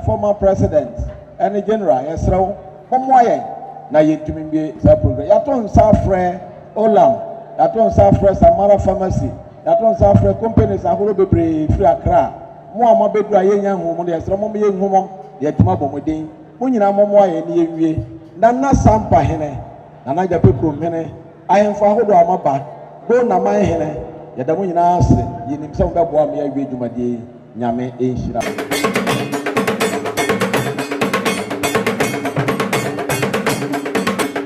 former president and general Yesro, Homoye, na Yetumimbi, Sapura, Yaton Safre, Olam, Yaton Safre, Samara Pharmacy, Yaton Safre companies, and Hulu Bebre, Free Accra, Moama Bedra, Yang Homo, the Astronomy Homo, Yatuma Bomodin, Munina Momoye, Ye, Nana Sampa Hene, Nanaja Pipu Mene, I am for Hodo Amaba, Go Nama Hene, Yadamunina, Yinim Samba Boamia, Jumadi, Yame, Shira.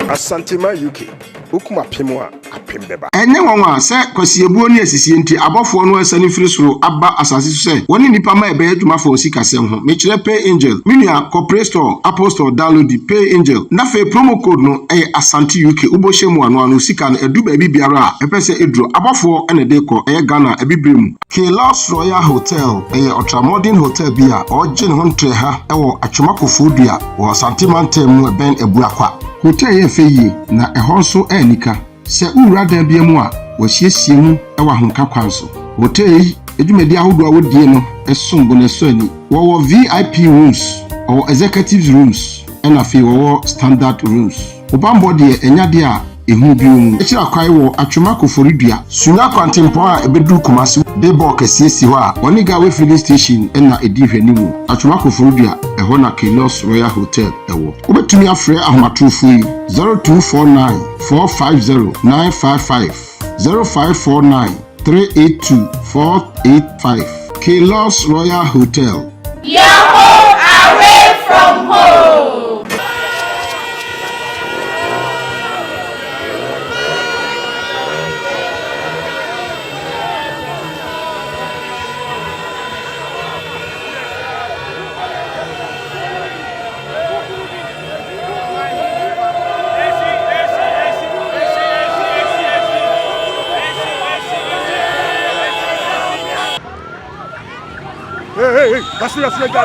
Asantima UK, Ukuma Pimwa, Apimbeba. Enye wanwa se kwasiebuo ne asisi enti abofo no asani firi soro aba asase so se woni nipa ma ebe adwuma fo sika sem ho mekire Pay Angel minia corporate store apostle download Pay Angel na fe promo code no Asante UK uboshe mu anu sika na edu ba bibiara epese eduro abofo ene de ko Ghana ebibrem K-Loss Royal Hotel ultra-modern hotel bia oje ne ho ntre ha ewo Akufo dua wo Asante Mountain mu ben ebuakwa hotel ye feyi na ehon so anika se ura da bia mu a wo hiesie mu ewa honka kwanso hotel edumedi ahodo a wodie no esombo ne so ani wo VIP rooms or executive rooms and afi wo standard rooms obambo de enyade a ehu biom ekira kwai wo Akufo dua suna kwantempo a ebedu kumase de ball kesiesi ho a oni ga we filling station na edi hwanimu Akufo dua eho na K-Loss Royal Hotel ewo obetumi afre ahomatrofo yi 0249 450 955 0549 382 485 K-Loss Royal Hotel. Your home away from home. Hey, that's the guy.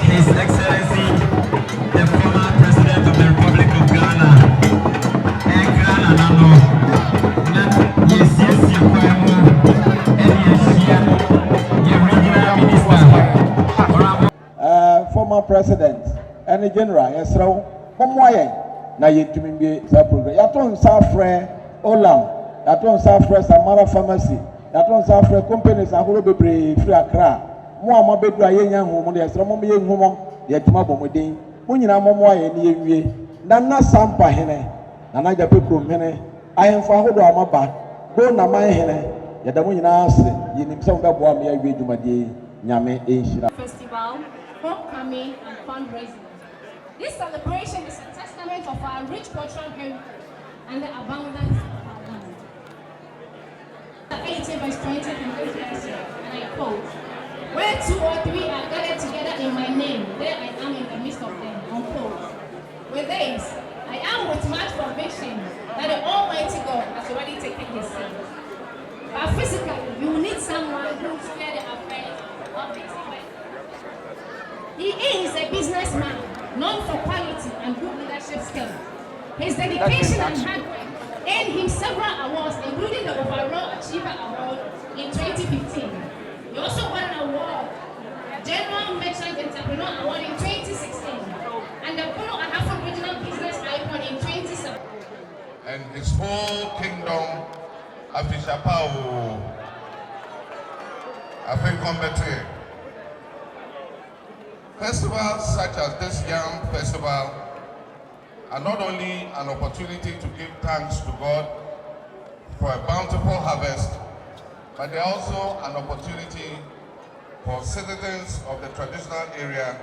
His Excellency, the former President of the Republic of Ghana, former president and general Yesro, Homoye, na Yetumimbi, Sapura, Yaton Safre, Olam, Yaton Safre, Samara Pharmacy, Yaton Safre companies, and Hulu Bebre, Free Accra. Moama Bedra Yang Homo, the Astronomy Homo, Yatuma Bomodin, Munina Momoye, Ye, Nana Sampa Hene, Nanaja Pipu Mene, I am for Hodo Amaba, Go Nama Hene, Yadamunina, Yinim Samba Boamia, Jumadi, Yame, Shira. Festival, Homecoming, and Fundraising. This celebration is a testament of our rich cultural heritage and the abundance of our land. 18 verse 20 concludes here, and I quote, "Where 2 or 3 are gathered together in my name, there I am in the midst of them." Unquote. With this, I am with much conviction that the Almighty God has already taken his seat. But physically, you will need someone who will share the affairs of this event. He is a businessman known for quality and good leadership skills. His dedication and hard work earned him several awards, including the Overall Achiever Award in 2015. He also won an award, General Merchant Entrepreneur Award in 2016, and the Bono and Afro Regional Business Icon in 2017. And his whole kingdom, Afishapao, Afikombete. Festivals such as this Yam Festival are not only an opportunity to give thanks to God for a bountiful harvest, but they're also an opportunity for citizens of the traditional area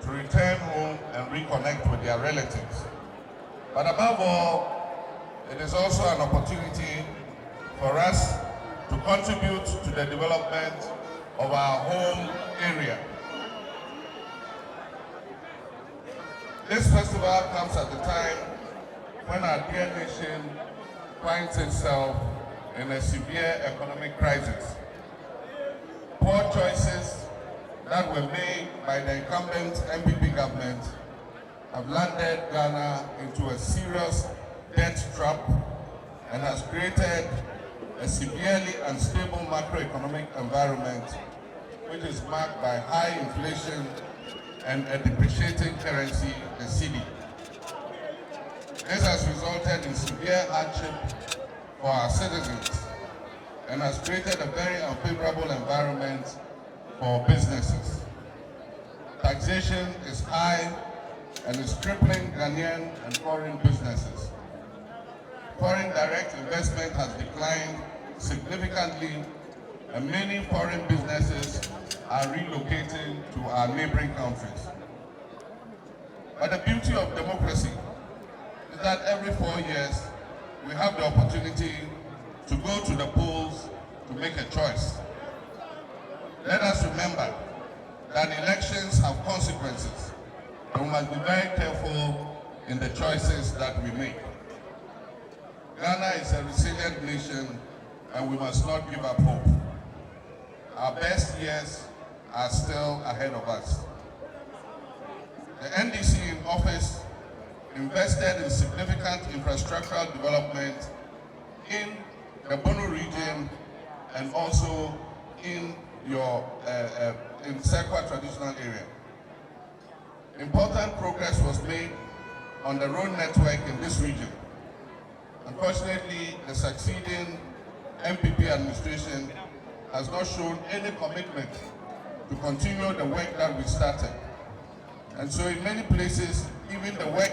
to return home and reconnect with their relatives. But above all, it is also an opportunity for us contribute to the development of our home area. This festival comes at a time when our dear nation finds itself in a severe economic crisis. Poor choices that were made by the incumbent MPP government have landed Ghana into a serious debt trap and has created a severely unstable macroeconomic environment which is marked by high inflation and a depreciating currency, the cedi. This has resulted in severe hardship for our citizens and has created a very unfavorable environment for businesses. Taxation is high and is crippling Ghanaian and foreign businesses. Foreign direct investment has declined significantly and many foreign businesses are relocating to our neighboring countries. But the beauty of democracy is that every 4 years we have the opportunity to go to the polls to make a choice. Let us remember that elections have consequences and we must be very careful in the choices that we make. Ghana is a resilient nation and we must not give up hope. Our best years are still ahead of us. The NDC in office invested in significant infrastructural development in the Bono region and also in your in Sekwa traditional area. Important progress was made on the road network in this region. Unfortunately, the succeeding MPP administration has not shown any commitment to continue the work that we started. And so in many places, even the work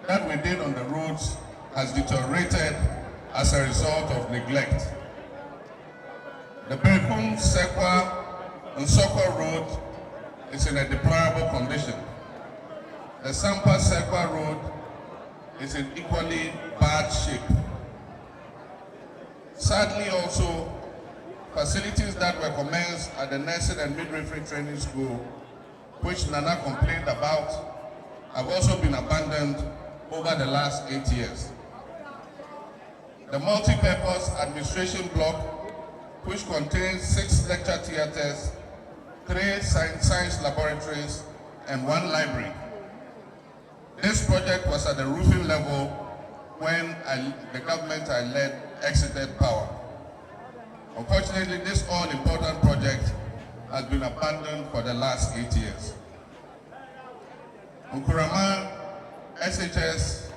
that we did on the roads has deteriorated as a result of neglect. The Bekum, Sekwa, and Sokwa Road is in a deplorable condition. The Sampa Sekwa Road is in equally bad shape. Sadly also, facilities that were commenced at the nursing and midwifery training school, which Nana complained about, have also been abandoned over the last 8 years. The multi-purpose administration block, which contains 6 lecture theaters, 3 science laboratories, and 1 library. This project was at the roofing level when the government I led exited power. Unfortunately, this all-important project has been abandoned for the last 8 years. Nkurama SHS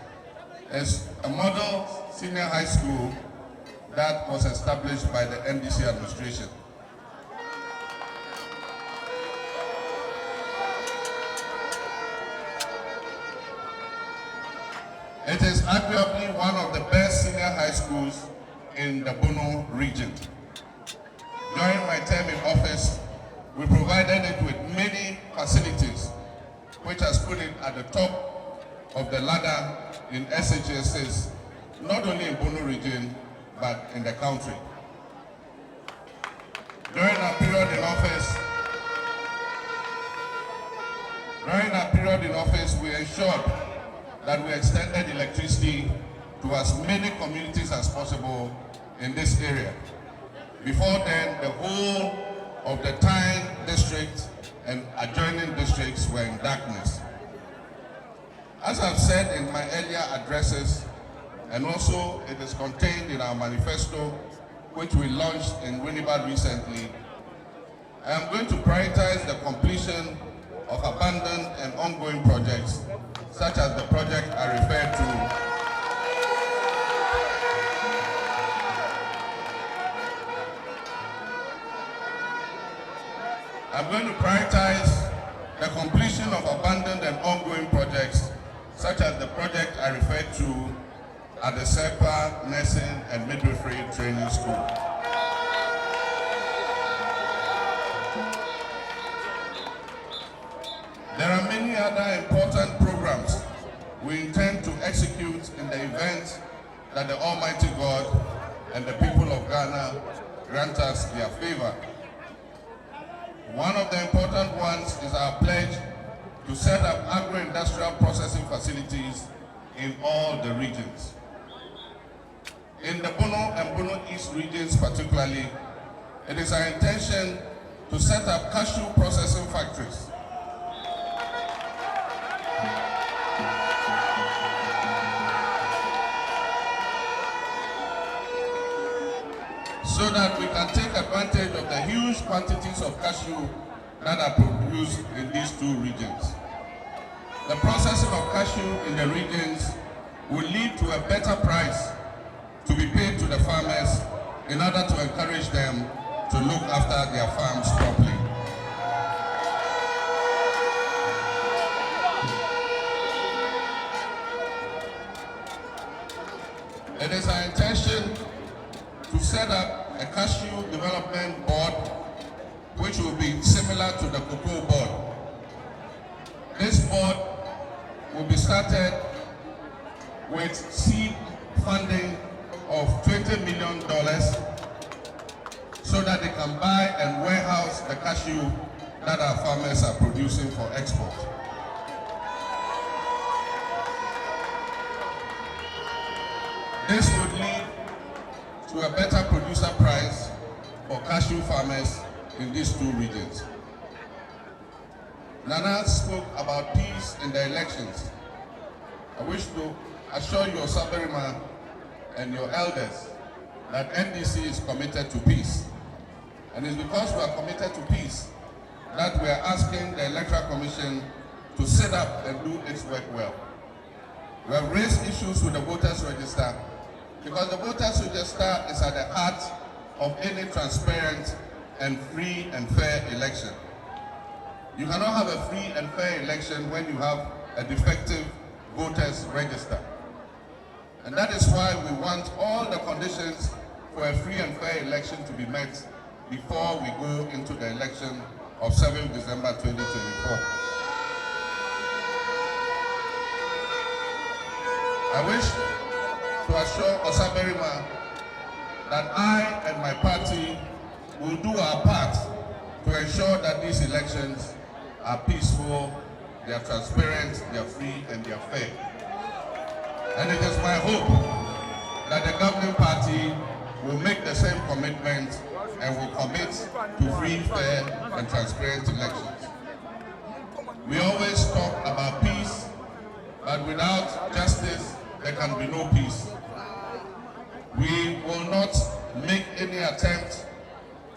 is a model senior high school that was established by the NDC administration. It is arguably one of the best senior high schools in the Bono region. During my term in office, we provided it with many facilities, which has put it at the top of the ladder in SHSs, not only in Bono region, but in the country. During our period in office, we ensured that we extended electricity to as many communities as possible in this area. Before then, the whole of the Tyne district and adjoining districts were in darkness. As I've said in my earlier addresses, and also it is contained in our manifesto, which we launched in Winnipeg recently, I am going to prioritize the completion of abandoned and ongoing projects, such as the project I referred to. I'm going to prioritize the completion of abandoned and ongoing projects, such as the project I referred to at the Sekwa Nursing and Midwifery Training School. There are many other important programs we intend to execute in the event that the Almighty God and the people of Ghana grant us their favor. One of the important ones is our pledge to set up agro-industrial processing facilities in all the regions. In the Bono and Bono East regions particularly, it is our intention to set up cashew processing factories. So that we can take advantage of the huge quantities of cashew that are produced in these two regions. The processing of cashew in the regions will lead to a better price to be paid to the farmers in order to encourage them to look after their farms properly. It is our intention to set up a cashew development board which will be similar to the cocoa board. This board will be started with seed funding of $20 million so that they can buy and warehouse the cashew that our farmers are producing for export. This would lead to a better producer price for cashew farmers in these two regions. Nana spoke about peace in the elections. I wish to assure you, Osaberema, and your elders that NDC is committed to peace. And it's because we are committed to peace that we are asking the Electoral Commission to sit up and do its work well. We have raised issues with the voters register because the voters register is at the heart of any transparent and free and fair election. You cannot have a free and fair election when you have a defective voters register. And that is why we want all the conditions for a free and fair election to be met before we go into the election of 7th December 2024. I wish to assure Osaberema that I and my party will do our part to ensure that these elections are peaceful, they are transparent, they are free, and they are fair. And it is my hope that the governing party will make the same commitment and will commit to free, fair, and transparent elections. We always talk about peace, but without justice, there can be no peace. We will not make any attempt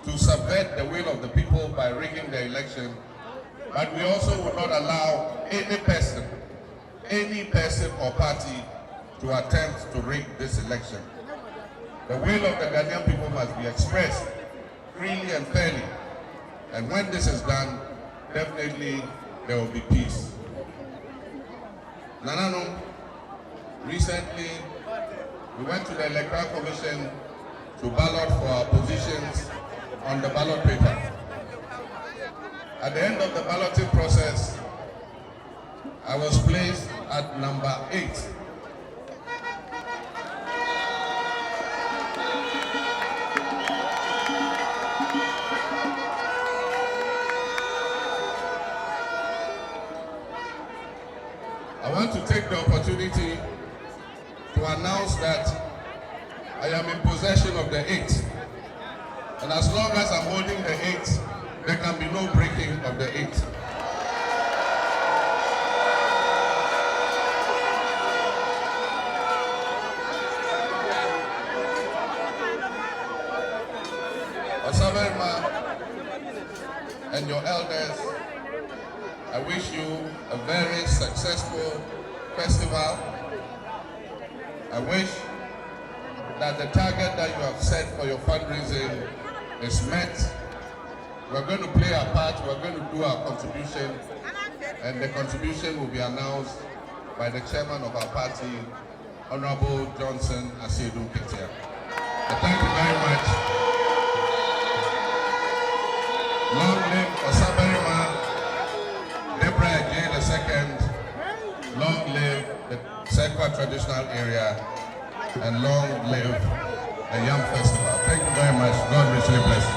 to subvert the will of the people by rigging the election, but we also will not allow any person or party to attempt to rig this election. The will of the Ghanaian people must be expressed freely and fairly. And when this is done, definitely there will be peace. Nanano, recently we went to the Electoral Commission to ballot for our positions on the ballot paper. At the end of the balloting process, I was placed at number 8. I want to take the opportunity to announce that I am in possession of the 8. And as long as I'm holding the 8, there can be no breaking of the 8. Osaberema and your elders, I wish you a very successful festival. I wish that the target that you have set for your fundraising is met. We're going to play our part, we're going to do our contribution, and the contribution will be announced by the chairman of our party, Honorable Johnson Asedu Ketia. Thank you very much. Long live Osaberema, Debra Agyeii II, long live the Sekwa traditional area, and long live the Yam Festival. Thank you very much. God richly bless you.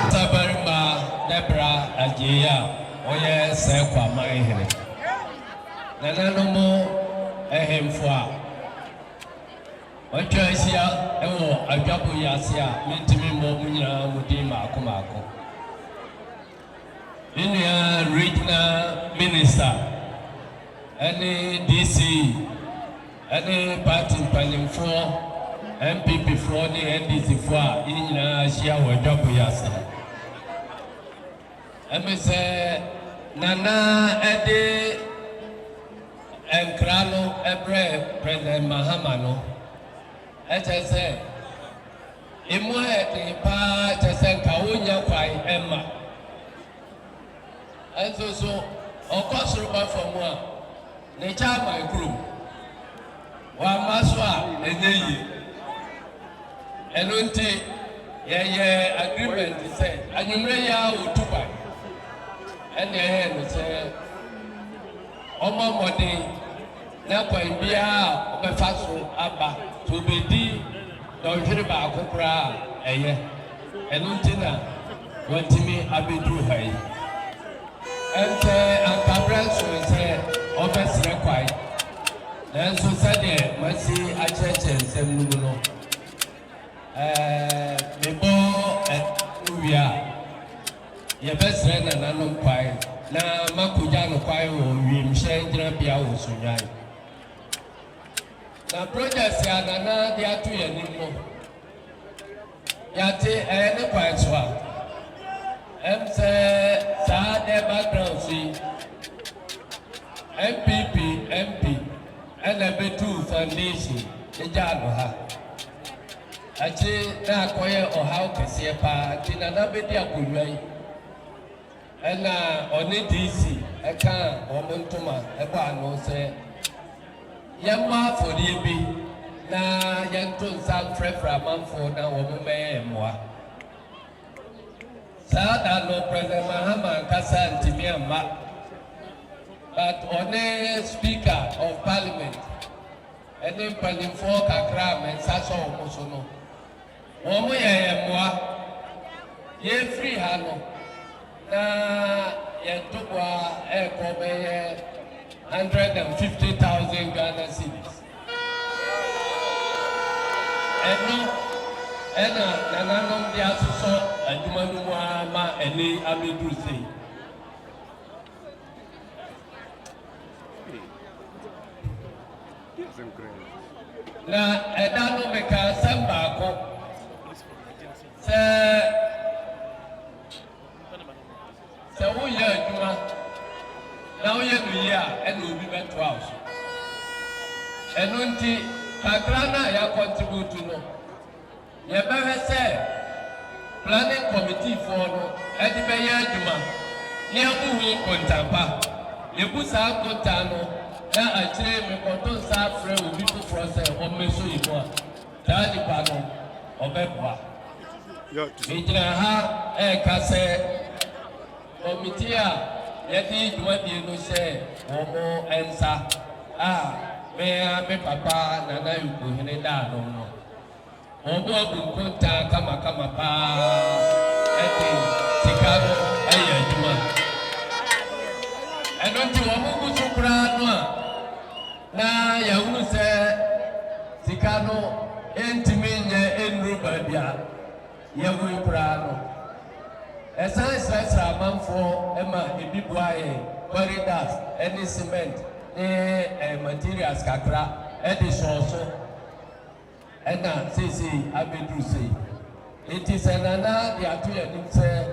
Osaberema, Debra, Agyeii, Oye Sekwa Mahene. Nananumo ehemfo Ojo Asia, Ewo Agyabu Yasia, Mintimi Momunya Mudima Akumako. India Regional Minister, any DC, any party planning for MPP for the NDC for India Asia or Agyabu Yasia. I say Nana Ede Enkrano Ebre President Mahamano. I say Imwe Pa Chesen Kaunya Kwai Emma. And so of course from one nature my group. One maswa Agyeii. And unti agreement is said and you may utuba. And the hand say Omo Modi Napa India Obefaso Abba to be D Dojriba Kupra Eye and Untina Wantimi Abidu Hay. And Cabral say Obes required. Then so said, Mercy a church and Semuno. Bebo and Uvia. Your best friend and unknown quiet. Now, Makujano quiet will be sharing Bia Usunyai. Now, projects Yanana, they are 2 years anymore. Yate, any quiet swap. Say, Sada background, see MPP, MP, and a B2 foundation, the Janoha. I say, now, quiet or how to see a part in another day. And on the DC, I can't, or Montoma, a one say, Yamma for the B. Now, Yanton South Frefra, Manford, now, woman may and moi. Sada no President Mahama Kasa and Timiama. But on a Speaker of Parliament, and then President for Kakram and Sasso Mosono. Omoya and moi, ye free Hano. Na Yantubwa Ekobe 150,000 Ghana cedis. And Nananum Diaso and Jumanuama and Lee Amidusi. Na Addo Meka Sambako. So we are Juma. Now we are and we'll be back to house. And until Pagrana ya contribute to no. You better say planning committee for no Edibaya Juma. Yabu Kontapa. Yabusa Kontano. Now I say me control Safre will be for us or Meso Iboa. Daddy Pano or Bebwa. Mijraha Kase. Committee, yeti Jumadi no say, Omo Ensa. May I be Papa, Nana Yukuhineda, no. Omo Bukunta, Kama Pa, Eti, Chicago, Juma. And don't you Omo Supra, na Yahu say, Chicago, Entimine, Enrubabia, Yahu Prano. A science lesson man for Emma, a big wire, corridors, any cement, materials, Kakra, any source. And now, see, I be to say. It is an anna, the Atuya say,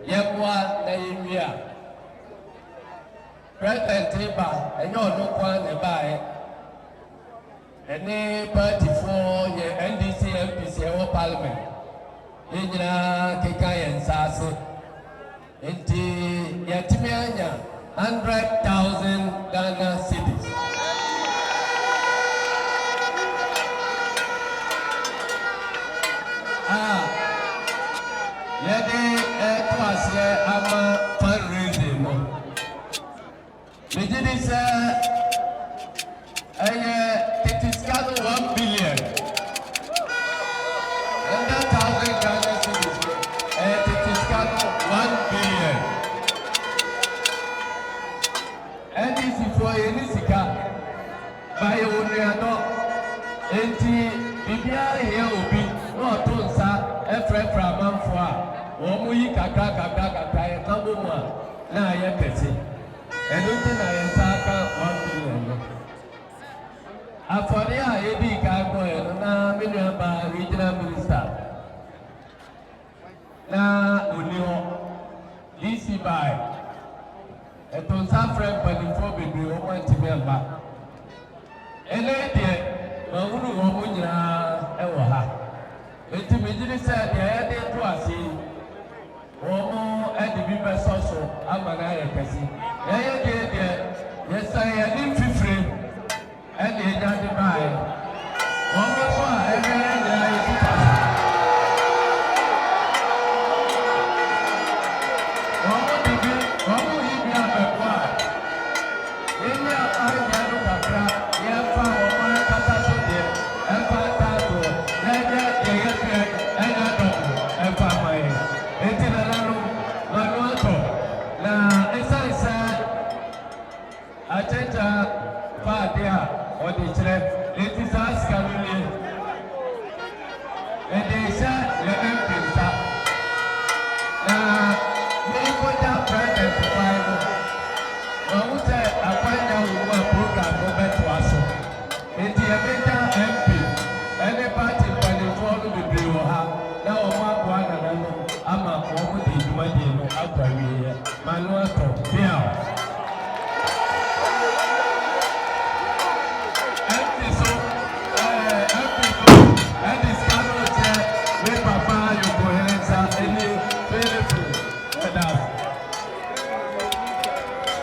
Yamwa, Naimia. President Debra, and you're no one by any party for your NDC, MPC, or Parliament. Inja Kikayan Sasu Inti Yatimianya 100,000 Ghana cedis. Yadi Equasia Ama Fundraising. this it is kind of 1 billion. And that 1,000 Ghana cedis, it is kind of 1 billion. And this is for any sika by Uniano. And Bibia here will be not to sa every man for Omuyi kaka Kamuma. Now I can see. And looking at Saka 1 billion. For the AD Cargo and Million Regional Minister. Now, Unio, DC by a Tonsa friend, but the 4 baby, 1 to member. And lady, Maunu Womunya, Ewaha. It immediately said the head to us. Omo and the people social, Amana Cassie. Yes, I am in free and the Judge by almost every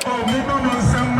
Oh,